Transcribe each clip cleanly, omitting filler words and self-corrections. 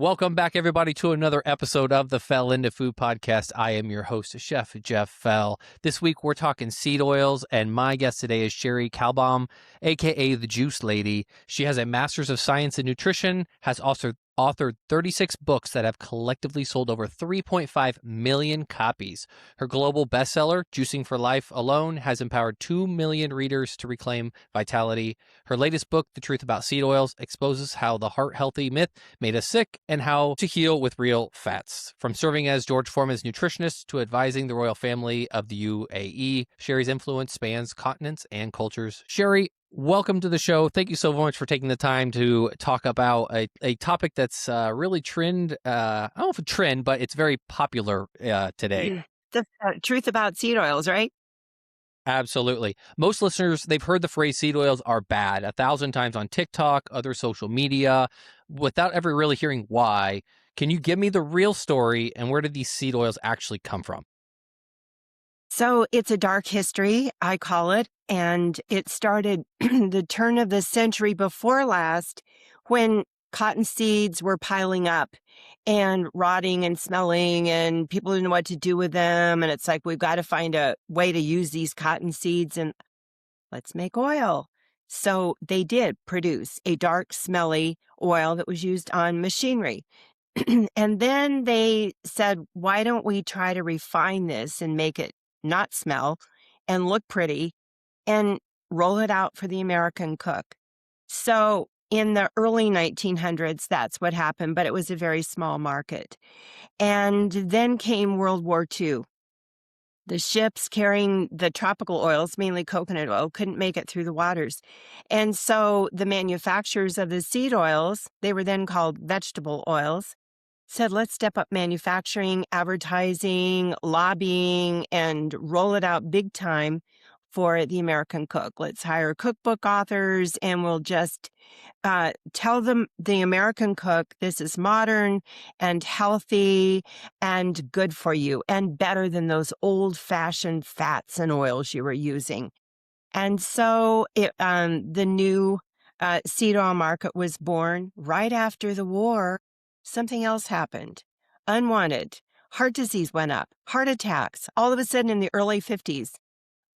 Welcome back, everybody, to another episode of the Fell Into Food Podcast. I am your host, Chef Jeff Fell. This week, we're talking seed oils, and my guest today is Cherie Calbom, aka the Juice Lady. She has a Master's of Science in Nutrition, has also authored 36 books that have collectively sold over 3.5 million copies. Her global bestseller, Juicing for Life alone, has empowered 2 million readers to reclaim vitality. Her latest book, The Truth About Seed Oils, exposes how the heart-healthy myth made us sick and how to heal with real fats. From serving as George Foreman's nutritionist to advising the royal family of the UAE, Cherie's influence spans continents and cultures. Cherie, welcome to the show. Thank you so much for taking the time to talk about a topic that's really I don't know if a trend, but it's very popular today. The truth about seed oils, right? Absolutely. Most listeners, they've heard the phrase seed oils are bad 1,000 times on TikTok, other social media, without ever really hearing why. Can you give me the real story and where did these seed oils actually come from? So it's a dark history, I call it. And it started the turn of the century before last when cotton seeds were piling up and rotting and smelling and people didn't know what to do with them. And it's like, we've got to find a way to use these cotton seeds and let's make oil. So they did produce a dark, smelly oil that was used on machinery. And then they said, why don't we try to refine this and make it not smell and look pretty and roll it out for the American cook? So in the early 1900s, that's what happened, but it was a very small market. And then came World War II. The ships carrying the tropical oils, mainly coconut oil, couldn't make it through the waters. And so the manufacturers of the seed oils, they were then called vegetable oils, said, let's step up manufacturing, advertising, lobbying, and roll it out big time for the American cook. Let's hire cookbook authors and we'll just tell them, the American cook, this is modern and healthy and good for you and better than those old-fashioned fats and oils you were using. And so the new seed oil market was born right after the war. Something else happened. Unwanted. Heart disease went up. Heart attacks. All of a sudden in the early 50s,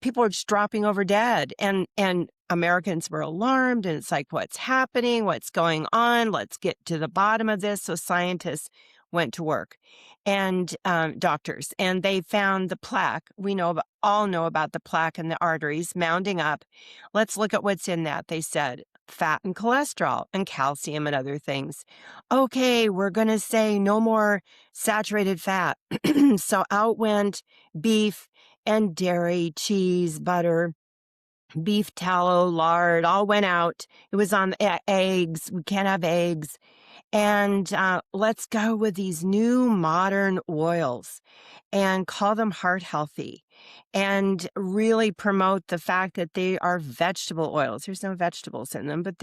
people were just dropping over dead. And Americans were alarmed. And it's like, what's happening? What's going on? Let's get to the bottom of this. So scientists went to work and doctors. And they found the plaque. We all know about the plaque in the arteries mounding up. Let's look at what's in that, they said. Fat and cholesterol and calcium and other things. Okay, we're going to say no more saturated fat. So out went beef and dairy, cheese, butter, beef tallow, lard, all went out. It was on eggs. We can't have eggs. And let's go with these new modern oils and call them heart healthy and really promote the fact that they are vegetable oils. There's no vegetables in them, but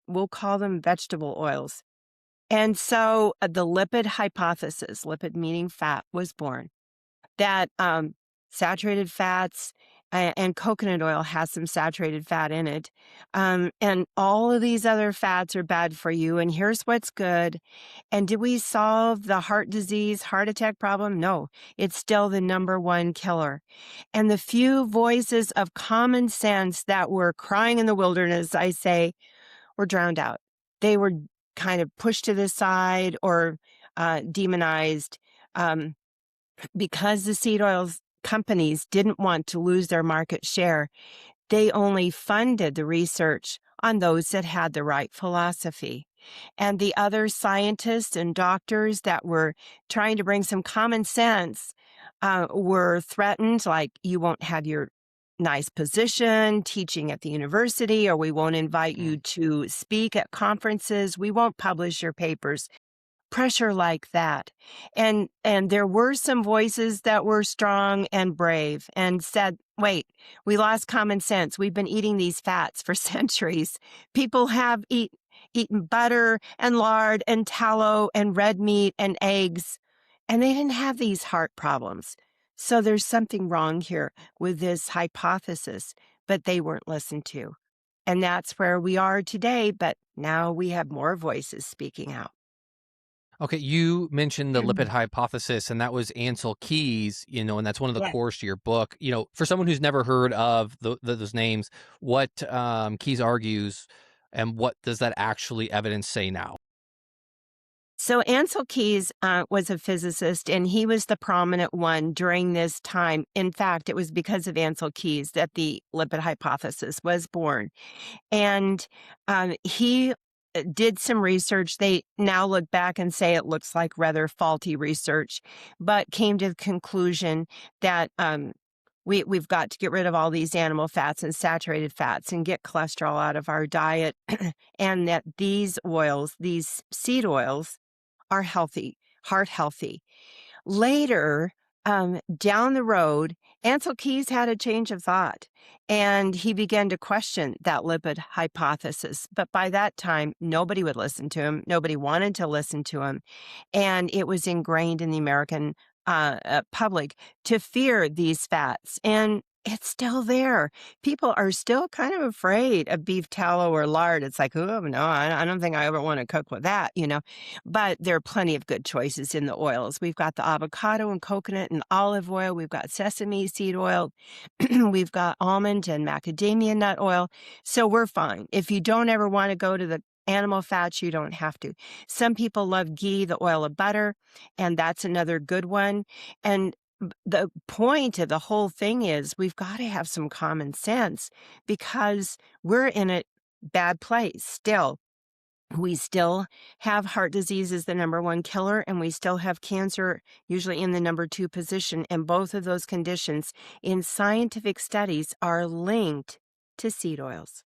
we'll call them vegetable oils. And so the lipid hypothesis, lipid meaning fat, was born. That saturated fats and coconut oil has some saturated fat in it. And all of these other fats are bad for you. And here's what's good. And did we solve the heart disease, heart attack problem? No, it's still the number one killer. And the few voices of common sense that were crying in the wilderness, I say, were drowned out. They were kind of pushed to the side or demonized because the seed oils companies didn't want to lose their market share. They only funded the research on those that had the right philosophy. And the other scientists and doctors that were trying to bring some common sense were threatened, like, you won't have your nice position teaching at the university, or we won't invite you to speak at conferences. We won't publish your papers. Pressure like that. And there were some voices that were strong and brave and said, wait, we lost common sense. We've been eating these fats for centuries. People have eaten butter and lard and tallow and red meat and eggs, and they didn't have these heart problems. So there's something wrong here with this hypothesis, but they weren't listened to. And that's where we are today, but now we have more voices speaking out. Okay, you mentioned the lipid hypothesis, and that was Ancel Keys, and that's one of the Yeah. cores to your book. For someone who's never heard of those names, what Keys argues, and what does that actually evidence say now? So Ansel Keys was a physicist, and he was the prominent one during this time. In fact, it was because of Ansel Keys that the lipid hypothesis was born. And he did some research. They now look back and say it looks like rather faulty research, but came to the conclusion that we've got to get rid of all these animal fats and saturated fats and get cholesterol out of our diet, and that these oils, these seed oils, are healthy, heart healthy. Later, down the road, Ansel Keys had a change of thought and he began to question that lipid hypothesis. But by that time, nobody would listen to him. Nobody wanted to listen to him. And it was ingrained in the American public to fear these fats. And it's still there. People are still kind of afraid of beef tallow or lard. It's like, oh, no, I don't think I ever want to cook with that. But there are plenty of good choices in the oils. We've got the avocado and coconut and olive oil. We've got sesame seed oil. We've got almond and macadamia nut oil. So we're fine. If you don't ever want to go to the animal fats, you don't have to. Some people love ghee, the oil of butter, and that's another good one. And the point of the whole thing is we've got to have some common sense because we're in a bad place still. We still have heart disease as the number one killer, and we still have cancer usually in the number two position. And both of those conditions in scientific studies are linked to seed oils.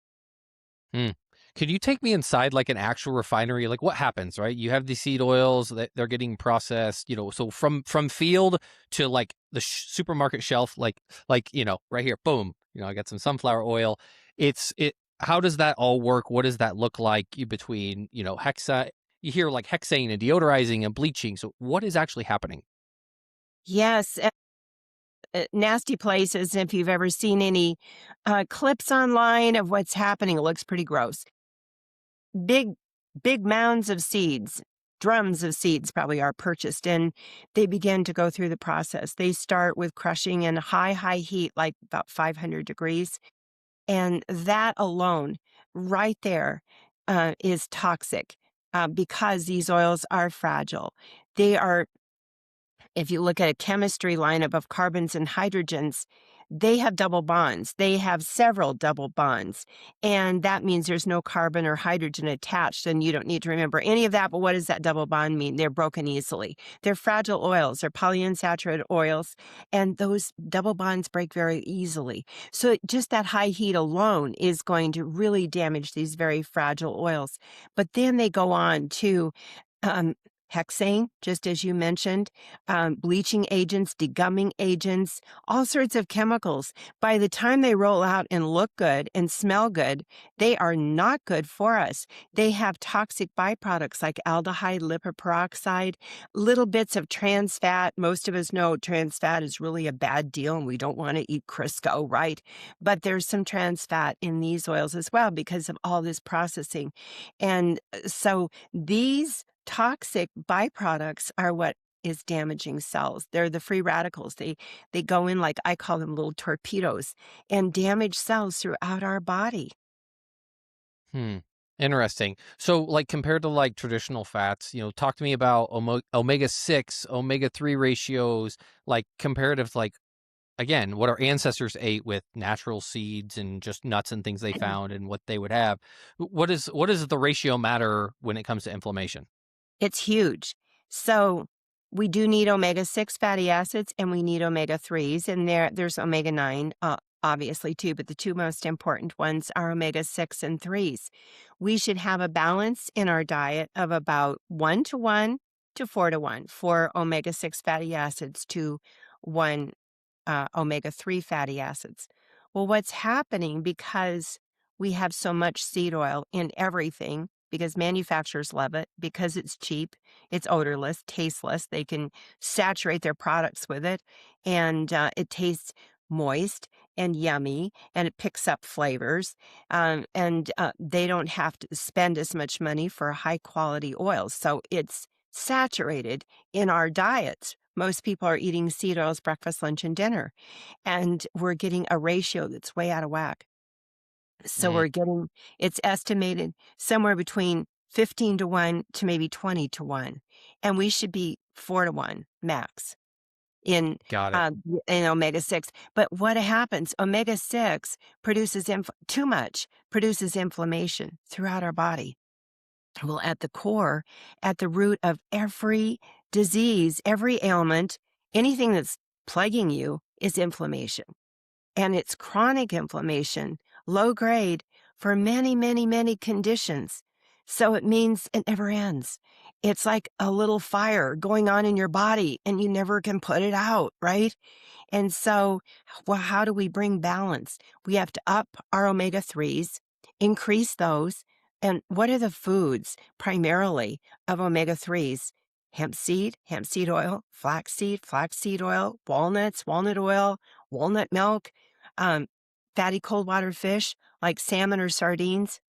Hmm. Could you take me inside like an actual refinery? Like what happens, right? You have these seed oils that they're getting processed, so from field to like the supermarket shelf, right here, boom, I got some sunflower oil. How does that all work? What does that look like between, you hear like hexane and deodorizing and bleaching. So what is actually happening? Yes, nasty places. If you've ever seen any clips online of what's happening, it looks pretty gross. Big, big mounds of seeds, drums of seeds probably are purchased, and they begin to go through the process. They start with crushing in high heat, like about 500 degrees. And that alone, right there, is toxic because these oils are fragile. They are, if you look at a chemistry lineup of carbons and hydrogens, they have double bonds. They have several double bonds. And that means there's no carbon or hydrogen attached. And you don't need to remember any of that. But what does that double bond mean? They're broken easily. They're fragile oils. They're polyunsaturated oils. And those double bonds break very easily. So just that high heat alone is going to really damage these very fragile oils. But then they go on to um, hexane, just as you mentioned, bleaching agents, degumming agents, all sorts of chemicals. By the time they roll out and look good and smell good, they are not good for us. They have toxic byproducts like aldehyde, lipid peroxide, little bits of trans fat. Most of us know trans fat is really a bad deal and we don't want to eat Crisco, right? But there's some trans fat in these oils as well because of all this processing. And so these toxic byproducts are what is damaging cells. They're the free radicals. They go in, like I call them, little torpedoes, and damage cells throughout our body. Hmm. Interesting. So, like compared to like traditional fats, talk to me about omega-6, omega-3 ratios, like comparative, like again, what our ancestors ate with natural seeds and just nuts and things they found and what they would have. What does the ratio matter when it comes to inflammation? It's huge. So we do need omega-6 fatty acids and we need omega-3s, and there's omega-9 obviously too, but the two most important ones are omega-6 and 3s. We should have a balance in our diet of about 1 to 1 to 4 to 1 for omega-6 fatty acids to 1 omega-3 fatty acids. Well, what's happening because we have so much seed oil in everything, because manufacturers love it, because it's cheap, it's odorless, tasteless. They can saturate their products with it, and it tastes moist and yummy, and it picks up flavors. And they don't have to spend as much money for high quality oils. So it's saturated in our diets. Most people are eating seed oils breakfast, lunch, and dinner, and we're getting a ratio that's way out of whack. So Mm, it's estimated somewhere between 15 to 1 to maybe 20 to 1. And we should be 4 to 1 max in got it. uh, in omega 6. But what happens? Omega 6 produces too much, produces inflammation throughout our body. Well, at the core, at the root of every disease, every ailment, anything that's plaguing you is inflammation. And it's chronic inflammation, low grade for many, many, many conditions. So it means it never ends. It's like a little fire going on in your body and you never can put it out, right? And so, well, how do we bring balance? We have to up our omega 3s, increase those. And what are the foods primarily of omega 3s? Hemp seed oil, flaxseed oil, walnuts, walnut oil, walnut milk, um, fatty cold water fish like salmon or sardines.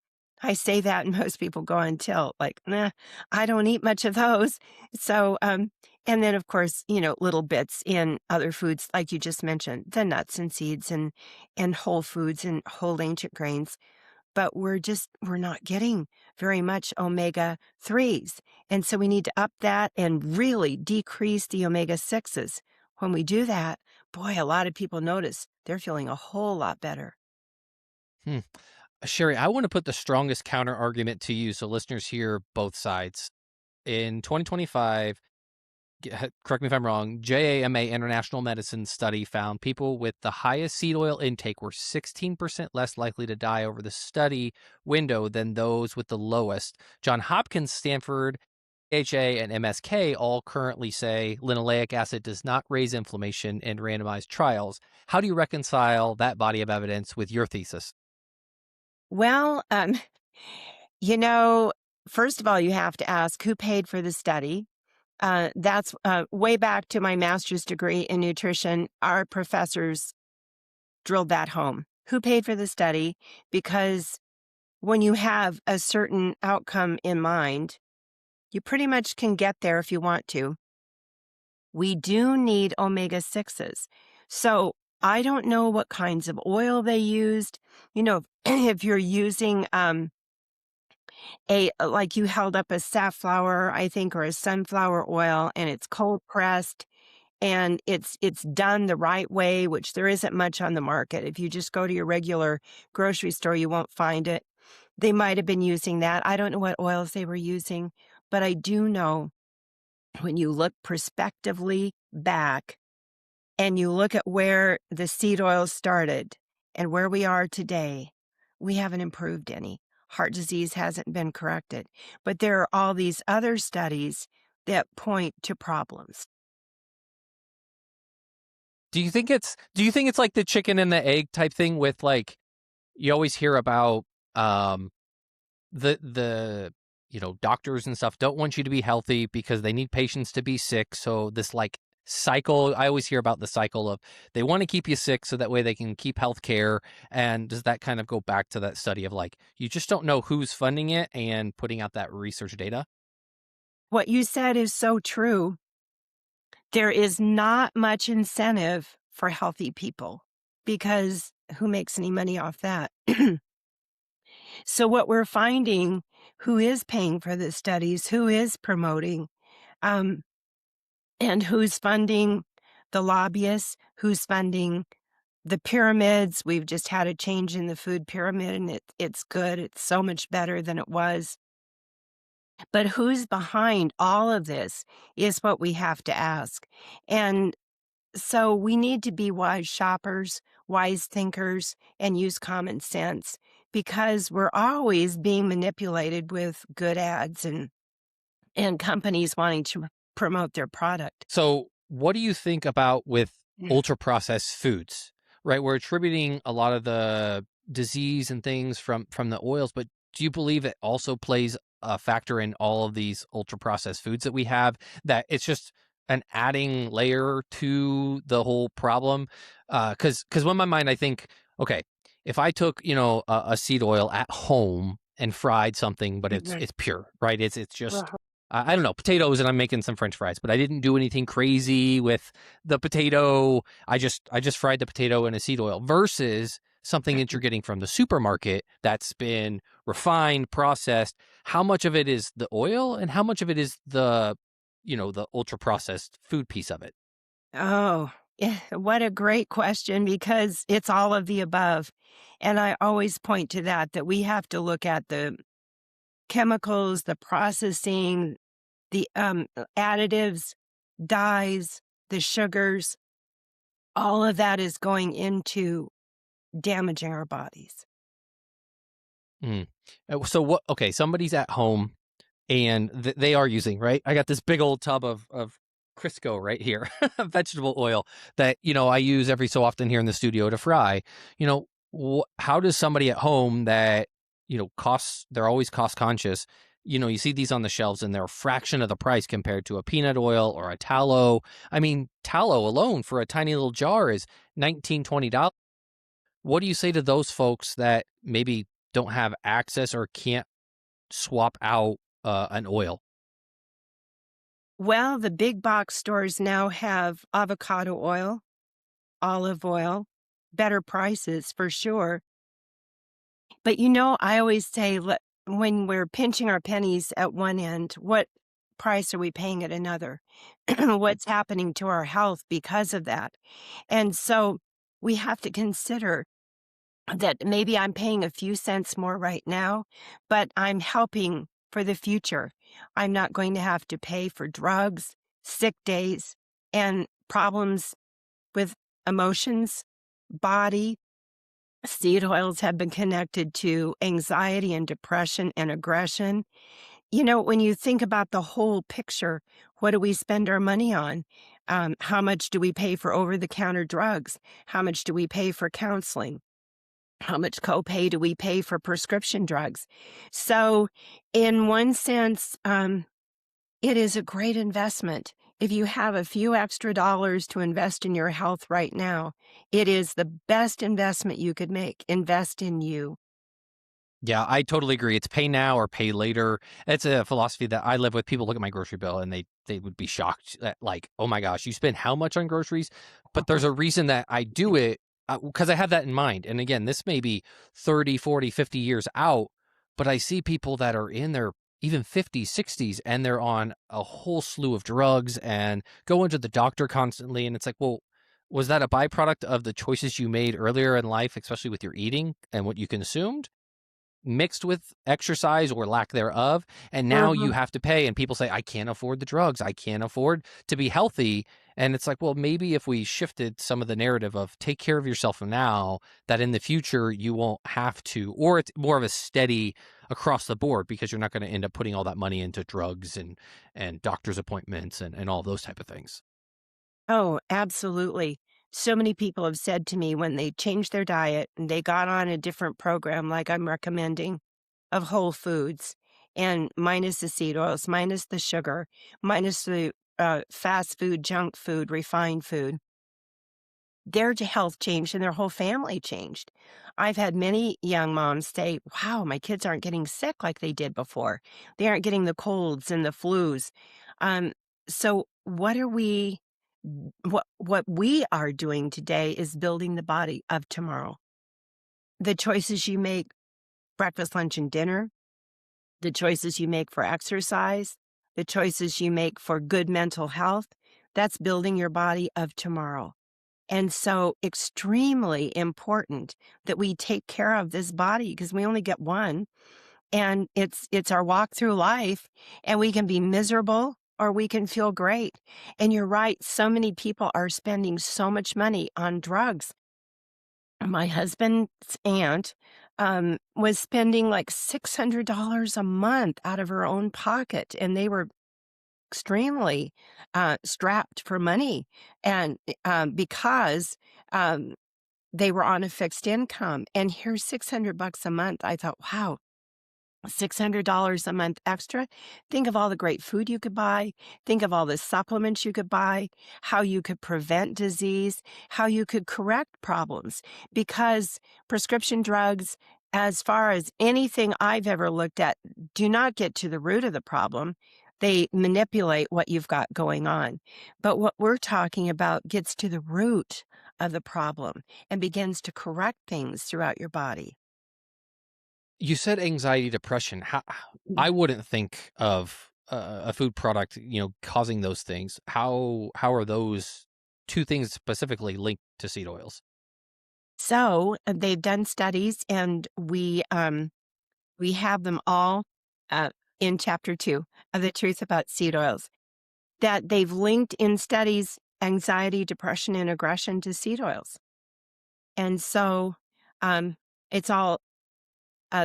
I say that and most people go on tilt, like, nah, I don't eat much of those. So, and then of course, little bits in other foods, like you just mentioned, the nuts and seeds and whole foods and whole ancient grains. But we're not getting very much omega 3s. And so we need to up that and really decrease the omega 6s. When we do that, boy, a lot of people notice they're feeling a whole lot better. Hmm. Cherie, I want to put the strongest counter argument to you so listeners hear both sides. In 2025, correct me if I'm wrong, JAMA International Medicine study found people with the highest seed oil intake were 16% less likely to die over the study window than those with the lowest. John Hopkins, Stanford, HA, and MSK all currently say linoleic acid does not raise inflammation in randomized trials. How do you reconcile that body of evidence with your thesis? Well, you know, first of all, you have to ask who paid for the study. That's way back to my master's degree in nutrition. Our professors drilled that home. Who paid for the study? Because when you have a certain outcome in mind, you pretty much can get there if you want to. We do need omega 6s. So I don't know what kinds of oil they used. If you're using like you held up a safflower, I think, or a sunflower oil, and it's cold pressed and it's done the right way, which there isn't much on the market. If you just go to your regular grocery store, you won't find it. They might have been using that. I don't know what oils they were using, but I do know when you look prospectively back and you look at where the seed oil started and where we are today, we haven't improved any. Heart disease hasn't been corrected. But there are all these other studies that point to problems. Do you think it's like the chicken and the egg type thing with like you always hear about um the doctors and stuff don't want you to be healthy because they need patients to be sick, so this like cycle, I always hear about the cycle of they want to keep you sick so that way they can keep health care. And does that kind of go back to that study of like you just don't know who's funding it and putting out that research data? What you said is so true. There is not much incentive for healthy people because who makes any money off that? So, what we're finding, who is paying for the studies, who is promoting, um, and who's funding the lobbyists, who's funding the pyramids. We've just had a change in the food pyramid, and it's good. It's so much better than it was. But who's behind all of this is what we have to ask. And so we need to be wise shoppers, wise thinkers, and use common sense because we're always being manipulated with good ads and companies wanting to promote their product. So, what do you think about with Yeah. ultra processed foods? Right, we're attributing a lot of the disease and things from the oils, but do you believe it also plays a factor in all of these ultra processed foods that we have? That it's just an adding layer to the whole problem? Because in my mind, I think, okay, if I took a seed oil at home and fried something, but it's Mhm. it's pure, right? It's just I don't know, potatoes and I'm making some French fries, but I didn't do anything crazy with the potato. I just fried the potato in a seed oil versus something that you're getting from the supermarket that's been refined, processed. How much of it is the oil and how much of it is the ultra processed food piece of it? Oh, yeah, what a great question because it's all of the above. And I always point to that we have to look at the chemicals, the processing, the additives, dyes, the sugars, all of that is going into damaging our bodies. Mm. So what? Okay, somebody's at home and they are using, right? I got this big old tub of Crisco right here, vegetable oil that I use every so often here in the studio to fry. How does somebody at home that costs they're always cost conscious? You see these on the shelves and they're a fraction of the price compared to a peanut oil or a tallow. I mean, tallow alone for a tiny little jar is $19-20. What do you say to those folks that maybe don't have access or can't swap out an oil? Well, the big box stores now have avocado oil, olive oil, better prices for sure. But I always say when we're pinching our pennies at one end, what price are we paying at another? What's happening to our health because of that? And so we have to consider that maybe I'm paying a few cents more right now, but I'm helping for the future. I'm not going to have to pay for drugs, sick days, and problems with emotions, body. Seed oils have been connected to anxiety and depression and aggression. When you think about the whole picture, what do we spend our money on? How much do we pay for over the counter drugs? How much do we pay for counseling? How much copay do we pay for prescription drugs? So, in one sense, it is a great investment. If you have a few extra dollars to invest in your health right now, it is the best investment you could make. Invest in you. Yeah, I totally agree. It's pay now or pay later. It's a philosophy that I live with. People look at my grocery bill and they would be shocked that like, oh my gosh, you spend how much on groceries? But there's a reason that I do it because I have that in mind. And again, this may be 30, 40, 50 years out, but I see people that are in their even 50s, 60s, and they're on a whole slew of drugs and go into the doctor constantly. And it's like, well, was that a byproduct of the choices you made earlier in life, especially with your eating and what you consumed? Mixed with exercise or lack thereof, and now you Mhm. have to pay, and people say, "I can't afford the drugs, I can't afford to be healthy," and it's like, well, maybe if we shifted some of the narrative of take care of yourself now, that in the future you won't have to, or it's more of a steady across the board because you're not gonna end up putting all that money into drugs and doctor's appointments and all those type of things. Oh, absolutely. So many people have said to me when they changed their diet and they got on a different program, like I'm recommending, of whole foods and minus the seed oils, minus the sugar, minus the fast food, junk food, refined food. Their health changed and their whole family changed. I've had many young moms say, wow, my kids aren't getting sick like they did before. They aren't getting the colds and the flus. Um, so what we are doing today is building the body of tomorrow. The choices you make breakfast, lunch, and dinner, the choices you make for exercise, the choices you make for good mental health, that's building your body of tomorrow. And so extremely important that we take care of this body because we only get one and it's our walk through life and we can be miserable or we can feel great. And you're right, so many people are spending so much money on drugs. My husband's aunt was spending like $600 a month out of her own pocket and they were extremely strapped for money and because um, they were on a fixed income and here's 600 bucks a month. I thought, wow, $600 a month extra. Think of all the great food you could buy. Think of all the supplements you could buy, how you could prevent disease, how you could correct problems. Because prescription drugs, as far as anything I've ever looked at, do not get to the root of the problem. They manipulate what you've got going on. But what we're talking about gets to the root of the problem and begins to correct things throughout your body. You said anxiety, depression. How I wouldn't think of a food product, causing those things. How are those 2 things specifically linked to seed oils? So they've done studies, and we have them all uh, in chapter 2 of the truth about seed oils, that they've linked in studies anxiety, depression, and aggression to seed oils. And so um, it's all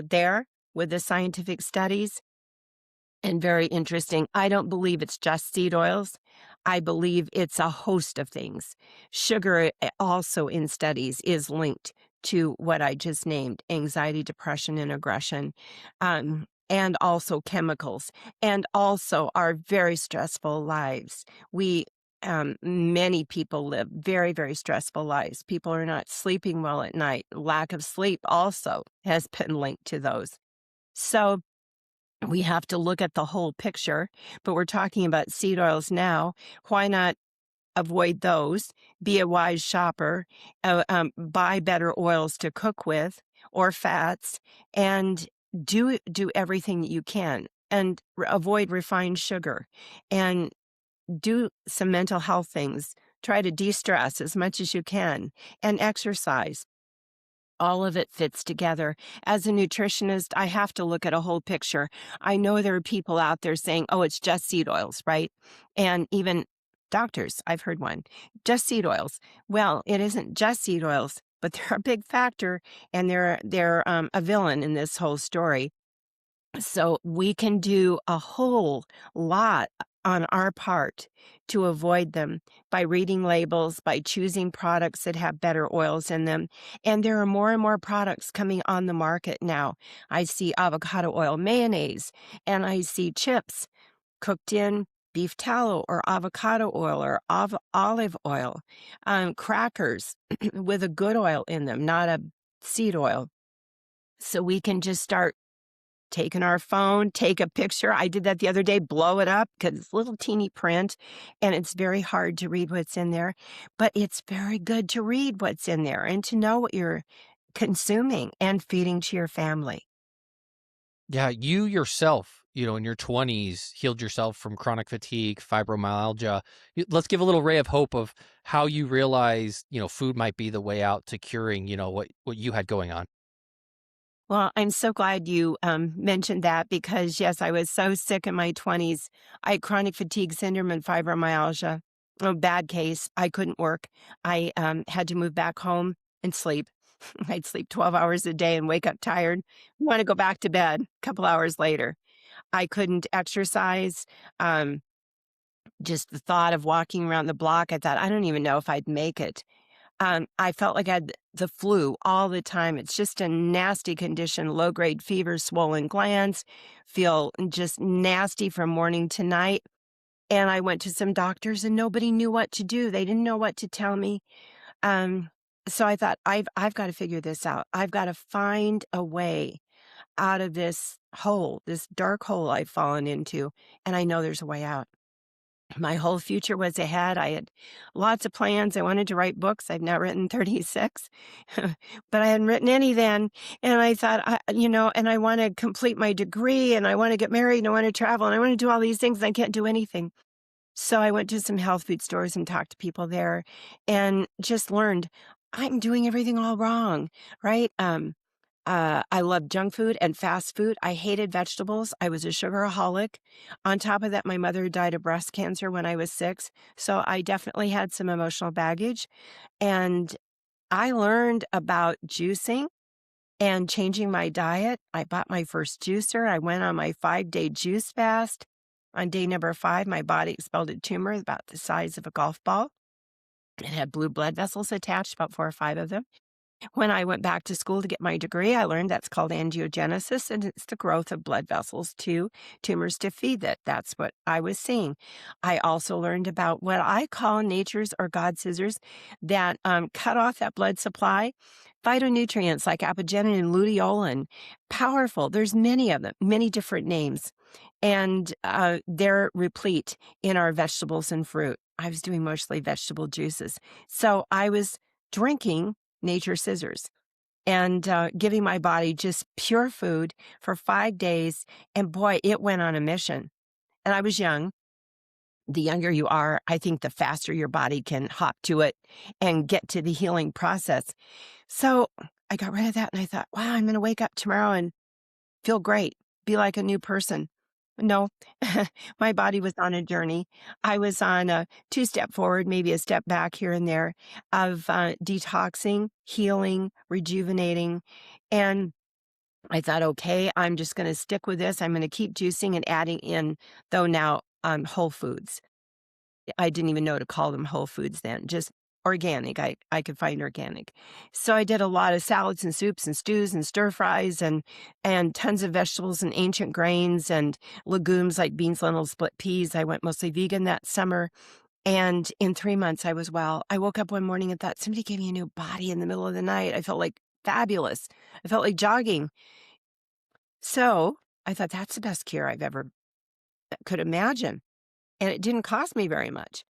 there with the scientific studies and very interesting. I don't believe it's just seed oils. I believe it's a host of things. Sugar, also in studies, is linked to what I just named anxiety, depression, and aggression, and also chemicals, and also our very stressful lives. Many people live very, very stressful lives. People are not sleeping well at night. Lack of sleep also has been linked to those. So, we have to look at the whole picture, but we're talking about seed oils now. Why not avoid those? Be a wise shopper, buy better oils to cook with or fats, and do everything that you can, and avoid refined sugar, and do some mental health things. Try to de-stress as much as you can, and exercise. All of it fits together. As a nutritionist, I have to look at a whole picture. I know there are people out there saying, oh, it's just seed oils, right? And even doctors, I've heard one, just seed oils. Well, it isn't just seed oils, but they're a big factor, and they're a villain in this whole story. So we can do a whole lot on our part to avoid them by reading labels, by choosing products that have better oils in them. And there are more and more products coming on the market now. I see avocado oil mayonnaise, and I see chips cooked in beef tallow or avocado oil or olive oil, crackers with a good oil in them, not a seed oil. So we can just start taking our phone, take a picture. I did that the other day, blow it up because it's little teeny print, and it's very hard to read what's in there. But it's very good to read what's in there and to know what you're consuming and feeding to your family. Yeah, you yourself, in your 20s, healed yourself from chronic fatigue, fibromyalgia. Let's give a little ray of hope of how you realized, food might be the way out to curing, what you had going on. Well, I'm so glad you mentioned that because, yes, I was so sick in my 20s. I had chronic fatigue syndrome and fibromyalgia. A bad case. I couldn't work. I had to move back home and sleep. I'd sleep 12 hours a day and wake up tired, want to go back to bed a couple hours later. I couldn't exercise. Um, just the thought of walking around the block, I thought, I don't even know if I'd make it. I felt like I had the flu all the time. It's just a nasty condition, low-grade fever, swollen glands, feel just nasty from morning to night. And I went to some doctors and nobody knew what to do. They didn't know what to tell me. Um, so I thought, I've got to figure this out. I've got to find a way out of this hole, this dark hole I've fallen into, and I know there's a way out. My whole future was ahead. I had lots of plans. I wanted to write books. I've now written 36, but I hadn't written any then. And I thought, and I want to complete my degree, and I want to get married, and I want to travel, and I want to do all these things. And I can't do anything. So I went to some health food stores and talked to people there and just learned I'm doing everything all wrong, right? I loved junk food and fast food. I hated vegetables. I was a sugaraholic. On top of that, my mother died of breast cancer when I was 6. So I definitely had some emotional baggage. And I learned about juicing and changing my diet. I bought my first juicer. I went on my 5-day juice fast. On day number 5, my body expelled a tumor about the size of a golf ball. It had blue blood vessels attached, about 4 or 5 of them. When I went back to school to get my degree, I learned that's called angiogenesis, and it's the growth of blood vessels to tumors to feed it. That's what I was seeing. I also learned about what I call nature's or God's scissors that cut off that blood supply. Phytonutrients like apigenin and luteolin, powerful. There's many of them, many different names. and they're replete in our vegetables and fruit. I was doing mostly vegetable juices. So I was drinking nature scissors and giving my body just pure food for 5 days. And boy, it went on a mission. And I was young. The younger you are, I think the faster your body can hop to it and get to the healing process. So I got rid of that and I thought, wow, I'm going to wake up tomorrow and feel great, be like a new person. No, my body was on a journey. I was on a two-step forward, maybe a step back here and there of detoxing, healing, rejuvenating. And I thought, okay, I'm just going to stick with this. I'm going to keep juicing and adding in, though now whole foods. I didn't even know to call them whole foods then, just organic. I could find organic. So I did a lot of salads and soups and stews and stir fries and tons of vegetables and ancient grains and legumes like beans, lentils, split peas. I went mostly vegan that summer. And in 3 months, I was well. I woke up one morning and thought, somebody gave me a new body in the middle of the night. I felt like fabulous. I felt like jogging. So I thought, that's the best cure I've ever could imagine. And it didn't cost me very much.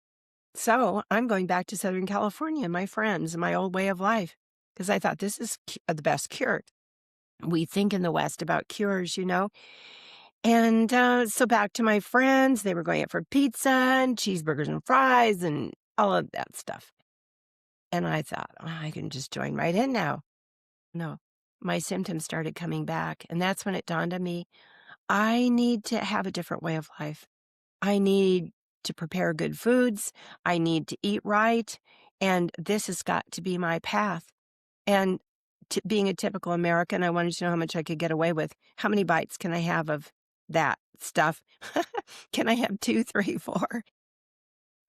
So I'm going back to Southern California, my friends, my old way of life, because I thought this is the best cure. We think in the West about cures, you know? And so back to my friends, they were going out for pizza and cheeseburgers and fries and all of that stuff. And I thought, oh, I can just join right in now. No, my symptoms started coming back. And that's when it dawned on me, I need to have a different way of life. I need to prepare good foods. I need to eat right. And this has got to be my path. And being a typical American, I wanted to know how much I could get away with. How many bites can I have of that stuff? Can I have 2, 3, 4?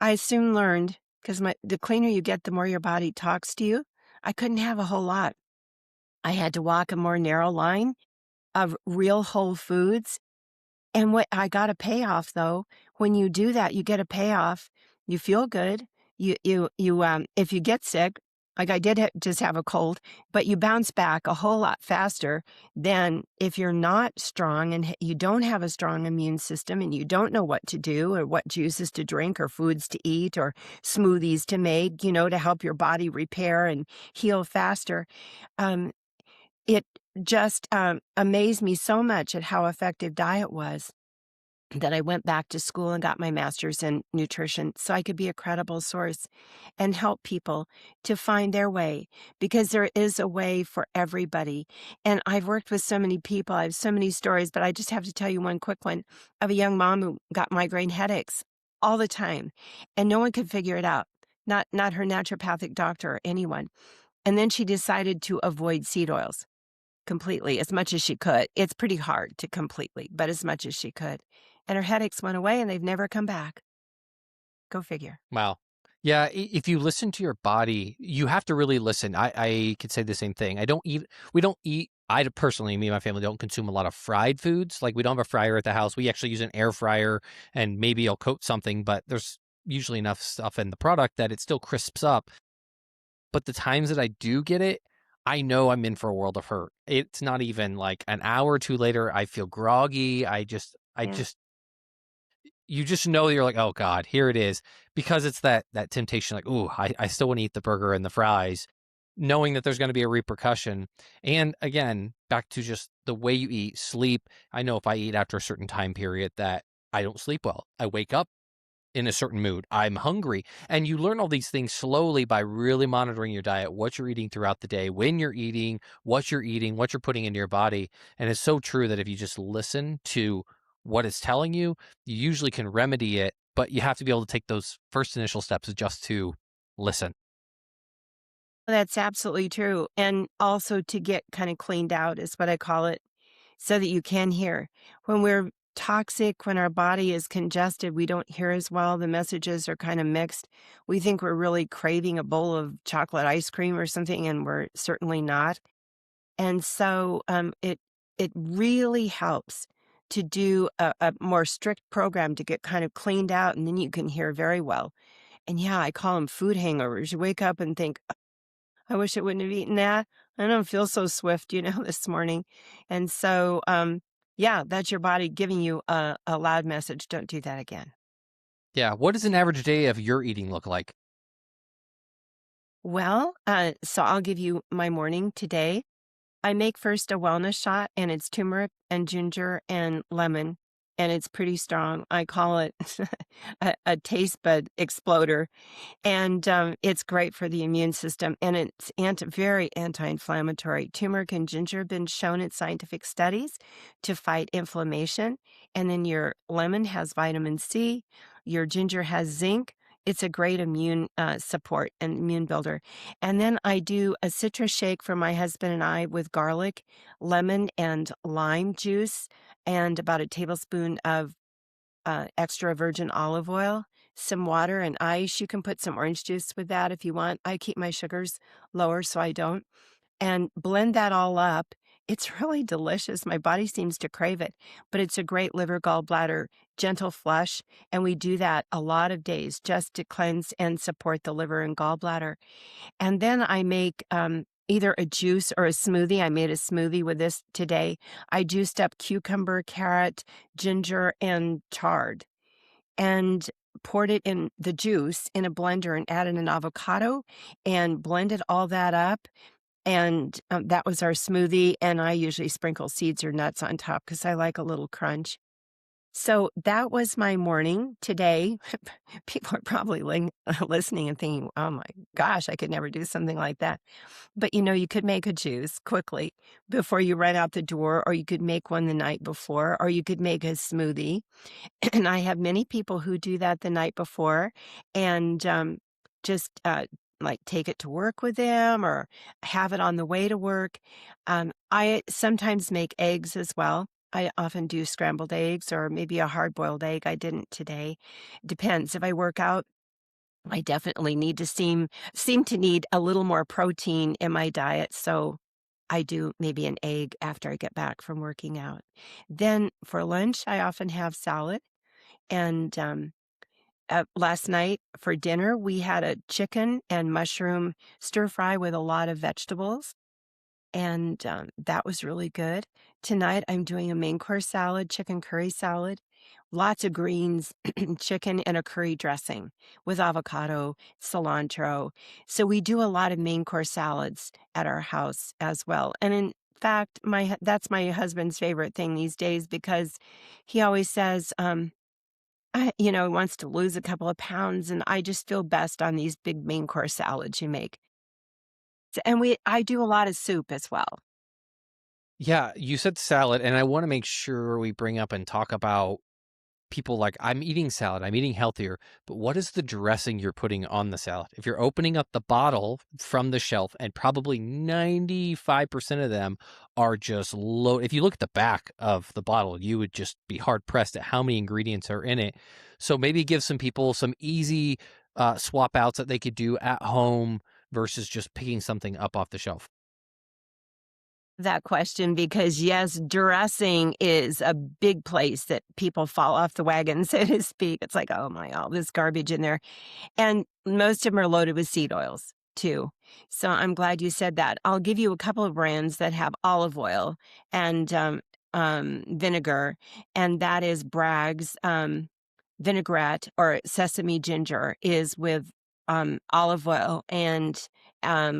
I soon learned, because the cleaner you get, the more your body talks to you. I couldn't have a whole lot. I had to walk a more narrow line of real whole foods. And what I got a payoff though, when you do that, you get a payoff. You feel good. If you get sick, like I did just have a cold, but you bounce back a whole lot faster than if you're not strong and you don't have a strong immune system and you don't know what to do or what juices to drink or foods to eat or smoothies to make, to help your body repair and heal faster. It just amazed me so much at how effective diet was that I went back to school and got my master's in nutrition so I could be a credible source and help people to find their way, because there is a way for everybody. And I've worked with so many people. I have so many stories, but I just have to tell you one quick one of a young mom who got migraine headaches all the time, and no one could figure it out, not her naturopathic doctor or anyone. And then she decided to avoid seed oils completely, as much as she could. It's pretty hard to completely, but as much as she could. And her headaches went away and they've never come back. Go figure. Wow. Yeah, if you listen to your body, you have to really listen. I could say the same thing. We don't eat, I personally, me and my family don't consume a lot of fried foods. Like we don't have a fryer at the house. We actually use an air fryer and maybe I'll coat something, but there's usually enough stuff in the product that it still crisps up. But the times that I do get it, I know I'm in for a world of hurt. It's not even like an hour or two later, I feel groggy. Yeah. You just know you're like, oh God, here it is. Because it's that temptation, like, ooh, I still want to eat the burger and the fries, knowing that there's going to be a repercussion. And again, back to just the way you eat, sleep. I know if I eat after a certain time period that I don't sleep well. I wake up in a certain mood. I'm hungry. And you learn all these things slowly by really monitoring your diet, what you're eating throughout the day, when you're eating, what you're putting into your body. And it's so true that if you just listen to what it's telling you, you usually can remedy it, but you have to be able to take those first initial steps just to listen. That's absolutely true. And also to get kind of cleaned out is what I call it, so that you can hear. When we're toxic, when our body is congested, we don't hear as well. The messages are kind of mixed. We think we're really craving a bowl of chocolate ice cream or something, and we're certainly not. And so it really helps to do a more strict program to get kind of cleaned out, and then you can hear very well. And yeah, I call them food hangovers. You wake up and think, I wish I wouldn't have eaten that. I don't feel so swift, this morning. And so Yeah, that's your body giving you a loud message. Don't do that again. Yeah. What does an average day of your eating look like? Well, so I'll give you my morning today. I make first a wellness shot, and it's turmeric and ginger and lemon, and it's pretty strong. I call it a taste bud exploder. And it's great for the immune system, and it's very anti-inflammatory. Turmeric and ginger have been shown in scientific studies to fight inflammation. And then your lemon has vitamin C, your ginger has zinc. It's a great immune support and immune builder. And then I do a citrus shake for my husband and I with garlic, lemon, and lime juice, and about a tablespoon of extra virgin olive oil, some water and ice. You can put some orange juice with that if you want. I keep my sugars lower so I don't. And blend that all up. It's really delicious. My body seems to crave it, but it's a great liver, gallbladder, gentle flush. And we do that a lot of days just to cleanse and support the liver and gallbladder. And then I make either a juice or a smoothie. I made a smoothie with this today. I juiced up cucumber, carrot, ginger, and chard and poured it in the juice in a blender and added an avocado and blended all that up. And that was our smoothie. And I usually sprinkle seeds or nuts on top because I like a little crunch. So that was my morning today. People are probably listening and thinking, oh my gosh, I could never do something like that. But you could make a juice quickly before you run out the door, or you could make one the night before, or you could make a smoothie. And I have many people who do that the night before and just like take it to work with them or have it on the way to work. I sometimes make eggs as well. I often do scrambled eggs or maybe a hard boiled egg. I didn't today. Depends. If I work out, I definitely need to seem to need a little more protein in my diet. So I do maybe an egg after I get back from working out. Then for lunch, I often have salad. And last night for dinner, we had a chicken and mushroom stir fry with a lot of vegetables. And that was really good. Tonight, I'm doing a main course salad, chicken curry salad, lots of greens, chicken, and a curry dressing with avocado, cilantro. So we do a lot of main course salads at our house as well. And in fact, that's my husband's favorite thing these days because he always says, he wants to lose a couple of pounds, and I just feel best on these big main course salads you make. And I do a lot of soup as well. Yeah, you said salad, and I want to make sure we bring up and talk about people like I'm eating salad, I'm eating healthier, but what is the dressing you're putting on the salad? If you're opening up the bottle from the shelf, and probably 95% of them are just low. If you look at the back of the bottle, you would just be hard pressed at how many ingredients are in it. So maybe give some people some easy swap outs that they could do at home versus just picking something up off the shelf. That question because, yes, dressing is a big place that people fall off the wagon, so to speak. It's like, oh my, all this garbage in there. And most of them are loaded with seed oils too. So I'm glad you said that. I'll give you a couple of brands that have olive oil and vinegar, and that is Bragg's vinaigrette or sesame ginger is with olive oil and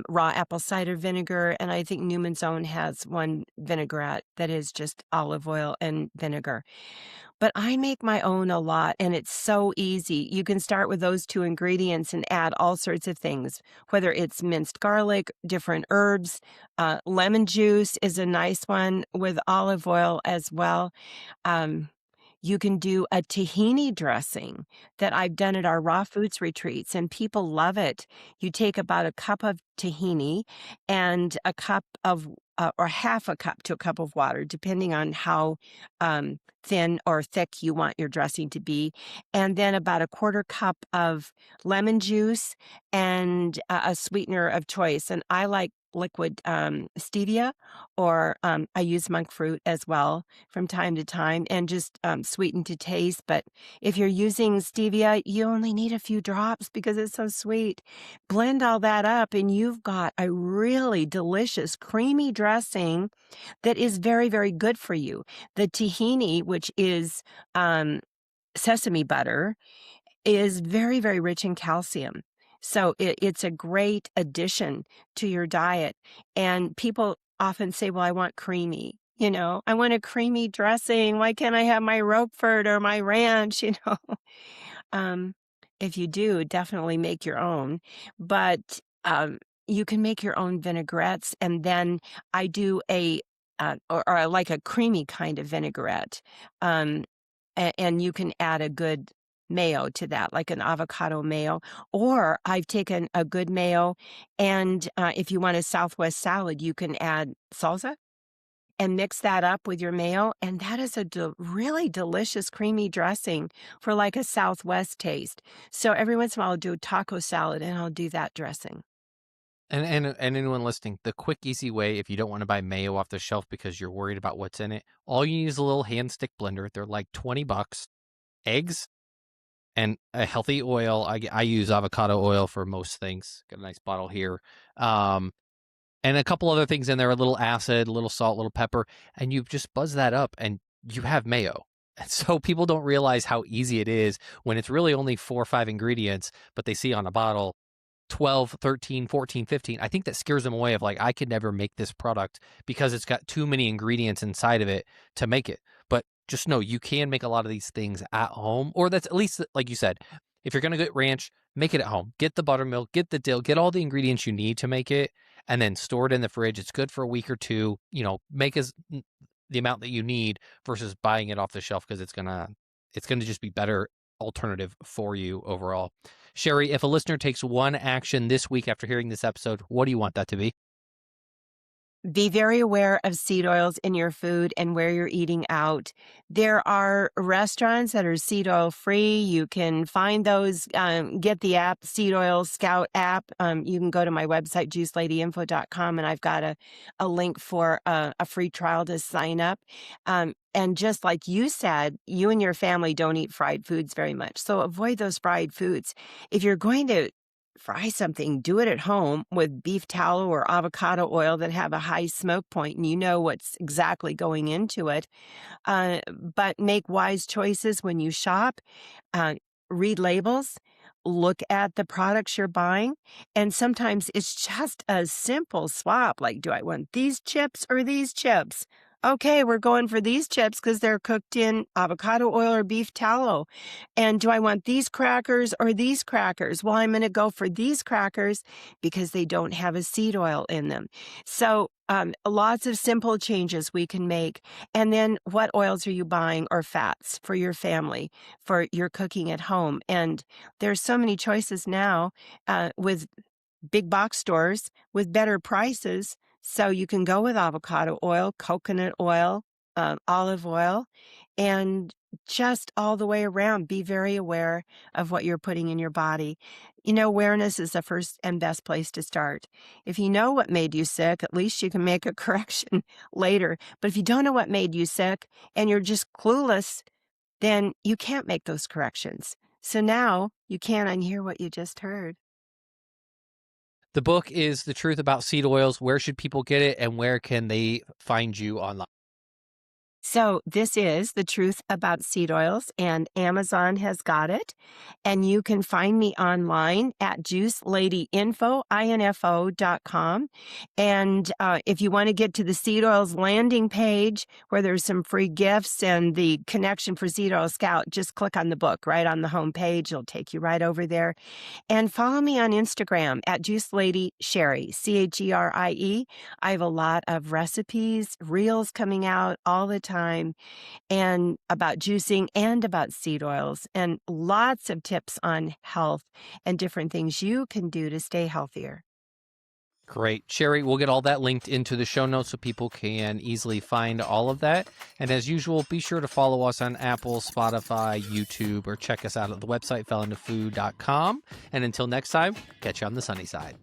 raw apple cider vinegar. And I think Newman's Own has one vinaigrette that is just olive oil and vinegar. But I make my own a lot, and it's so easy. You can start with those two ingredients and add all sorts of things, whether it's minced garlic, different herbs. Lemon juice is a nice one with olive oil as well. Um, you can do a tahini dressing that I've done at our raw foods retreats, and people love it. You take about a cup of tahini and a cup of, or half a cup to a cup of water, depending on how thin or thick you want your dressing to be, and then about a quarter cup of lemon juice and a sweetener of choice. And I like liquid stevia, or I use monk fruit as well from time to time, and just sweeten to taste. But if you're using stevia, you only need a few drops because it's so sweet. Blend all that up, and you've got a really delicious, creamy dressing that is very, very good for you. The tahini, which is sesame butter, is very, very rich in calcium. So it's a great addition to your diet. And people often say, well, I want creamy. I want a creamy dressing. Why can't I have my Roquefort or my ranch? Um, if you do, definitely make your own. But you can make your own vinaigrettes. And then I do or I like a creamy kind of vinaigrette. And you can add a good mayo to that, like an avocado mayo. Or I've taken a good mayo, and if you want a Southwest salad, you can add salsa and mix that up with your mayo, and that is a really delicious creamy dressing for like a Southwest taste. So every once in a while I'll do a taco salad and I'll do that dressing. And anyone listening, the quick, easy way, if you don't want to buy mayo off the shelf because you're worried about what's in it, all you need is a little hand stick blender. They're like $20. Eggs and a healthy oil. I use avocado oil for most things. Got a nice bottle here. And a couple other things in there, a little acid, a little salt, a little pepper, and you just buzz that up and you have mayo. And so people don't realize how easy it is when it's really only 4 or 5 ingredients, but they see on a bottle 12, 13, 14, 15. I think that scares them away of like, I could never make this product because it's got too many ingredients inside of it to make it. But just know you can make a lot of these things at home, or that's at least, like you said, if you're going to get ranch, make it at home. Get the buttermilk, get the dill, get all the ingredients you need to make it, and then store it in the fridge. It's good for a week or two. Make the amount that you need versus buying it off the shelf because it's gonna just be better alternative for you overall. Cherie, if a listener takes one action this week after hearing this episode, what do you want that to be? Be very aware of seed oils in your food and where you're eating out. There are restaurants that are seed oil free. You can find those, get the app, Seed Oil Scout app. You can go to my website, juiceladyinfo.com, and I've got a link for a free trial to sign up. And just like you said, you and your family don't eat fried foods very much. So avoid those fried foods. If you're going to fry something, do it at home with beef tallow or avocado oil that have a high smoke point, and you know what's exactly going into it. But make wise choices when you shop. Read labels. Look at the products you're buying. And sometimes it's just a simple swap. Like, do I want these chips or these chips? Okay, we're going for these chips because they're cooked in avocado oil or beef tallow. And do I want these crackers or these crackers? Well, I'm going to go for these crackers because they don't have a seed oil in them. So lots of simple changes we can make. And then what oils are you buying, or fats for your family, for your cooking at home? And there's so many choices now with big box stores with better prices. So you can go with avocado oil, coconut oil, olive oil, and just all the way around, be very aware of what you're putting in your body. Awareness is the first and best place to start. If you know what made you sick, at least you can make a correction later. But if you don't know what made you sick and you're just clueless, then you can't make those corrections. So now you can't unhear what you just heard. The book is The Truth About Seed Oils. Where should people get it, and where can they find you online? So this is The Truth About Seed Oils, and Amazon has got it. And you can find me online at juiceladyinfo.com. And if you want to get to the Seed Oils landing page where there's some free gifts and the connection for Seed Oil Scout, just click on the book right on the home page. It'll take you right over there. And follow me on Instagram at juiceladycherie, Cherie. I have a lot of recipes, reels coming out all the time, and about juicing and about seed oils, and lots of tips on health and different things you can do to stay healthier. Great. Cherie, we'll get all that linked into the show notes so people can easily find all of that. And as usual, be sure to follow us on Apple, Spotify, YouTube, or check us out at the website, fellintofood.com. And until next time, catch you on the sunny side.